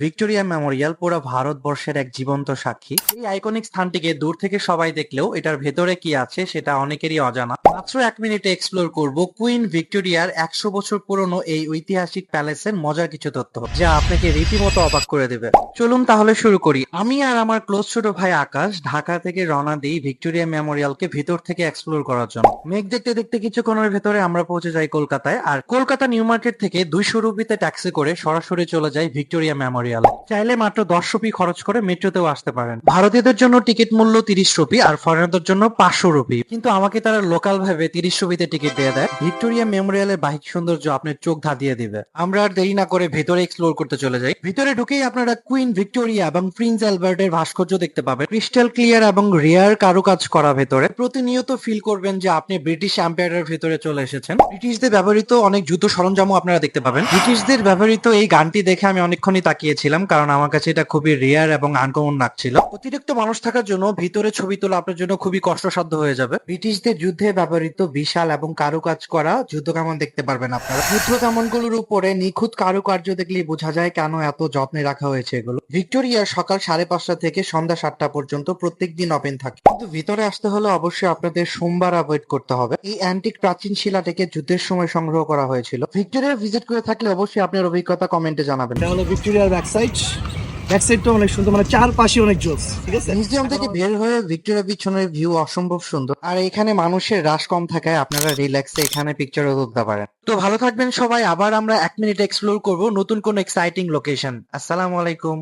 Victoria Memorial পুরো ভারতবর্ষের এক জীবন্ত সাক্ষী। এই আইকনিক স্থানটিকে দূর থেকে সবাই দেখলেও এটার ভেতরে কি আছে সেটা অনেকেরই অজানা। মাত্র 1 মিনিটে এক্সপ্লোর করব কুইন ভিক্টোরিয়ার 100 বছর পুরনো এই ঐতিহাসিক প্যালেসের মজার কিছু তথ্য, যা আপনাকে রীতিমতো অবাক করে দেবে। চলুন তাহলে শুরু করি। আমি আর আমার ক্লোজ ছোট ভাই আকাশ ঢাকা থেকে রওনা দিই ভিক্টোরিয়া মেমোরিয়ালকে ভিতর থেকে এক্সপ্লোর করার জন্য। মেঘ দেখতে দেখতে কিছুক্ষণের ভেতরে আমরা পৌঁছে যাই কলকাতায়, আর কলকাতা নিউ মার্কেট থেকে 200 রুপিতে ট্যাক্সি করে সরাসরি চলে যাই ভিক্টোরিয়া মেমোরিয়াল। চাইলে মাত্র 10 রুপি খরচ করে মেট্রোতেও আসতে পারেন। ভারতীয়দের জন্য টিকিট মূল্য 30 রুপি আর ফরেনারদের জন্য 500 রুপি, কিন্তু আমাকে তারা লোকাল ভাবে 30 রুপিতে টিকিট দিয়ে দেয়। ভিক্টোরিয়া মেমোরিয়ালের বাহির সৌন্দর্য আপনার চোখ ধাঁধিয়ে দিবে। আমরা আর দেরি না করে ভেতরে এক্সপ্লোর করতে চলে যাই। ভিতরে ঢুকেই আপনারা কুইন ভিক্টোরিয়া এবং প্রিন্স অ্যালবার্টের ভাস্কর্য দেখতে পাবেন। ক্রিস্টাল ক্লিয়ার এবং রেয়ার কারুকাজ করা ভেতরে। প্রতিনিয়ত ফিল করবেন যে আপনি ব্রিটিশ এম্পায়ারের ভেতরে চলে এসেছেন। ব্রিটিশদের ব্যবহৃত অনেক যুদ্ধ সরঞ্জামও আপনারা দেখতে পাবেন। ব্রিটিশদের ব্যবহৃত এই গানটি দেখে আমি অনেকক্ষণই তাকিয়েছিলাম, কারণ আমার কাছে এটা খুবই রেয়ার এবং আনকমন লাগছিল। অতিরিক্ত মানুষ থাকার জন্য ভিতরে ছবি তোলা আপনার জন্য খুবই কষ্টসাধ্য হয়ে যাবে। ব্রিটিশদের যুদ্ধে ব্যবহৃত বিশাল এবং কারুকাজ করা যুদ্ধ কামান দেখতে পারবেন আপনারা। যুদ্ধ কামানগুলোর উপরে নিখুঁত কারুকার্য দেখলেই বোঝা যায় কেন এত যত্নে রাখা হয়েছে এগুলো। ভিক্টোরিয়া সকাল 5:30 থেকে সন্ধ্যা 7টা পর্যন্ত প্রত্যেকদিন ওপেন থাকে, কিন্তু ভিতরে আসতে হলে অবশ্যই আপনাদের সোমবার অ্যাভয়েড করতে হবে। এই অ্যান্টিক প্রাচীন শিলাটিকে যুদ্ধের সময় সংগ্রহ করা হয়েছিল। ভিক্টোরিয়া ভিজিট করে থাকলে অবশ্যই আপনার অভিজ্ঞতা কমেন্টে জানাবেন। এটা হলো ভিক্টোরিয়ার ব্যাক সাইড। ব্যাক সাইডটা অনেক সুন্দর, মানে চারপাশে অনেক জোস। ঠিক আছে, মিউজিয়াম থেকে বের হয়ে ভিক্টোরিয়া পিছনের ভিউ অসম্ভব সুন্দর, আর এখানে মানুষের রাশ কম থাকায় আপনারা রিল্যাক্সে এখানে পিকচারও তুলতে পারেন। তো ভালো থাকবেন সবাই। আবার আমরা 1 মিনিট এক্সপ্লোর করব নতুন কোন এক্সাইটিং লোকেশন। আসসালামু আলাইকুম।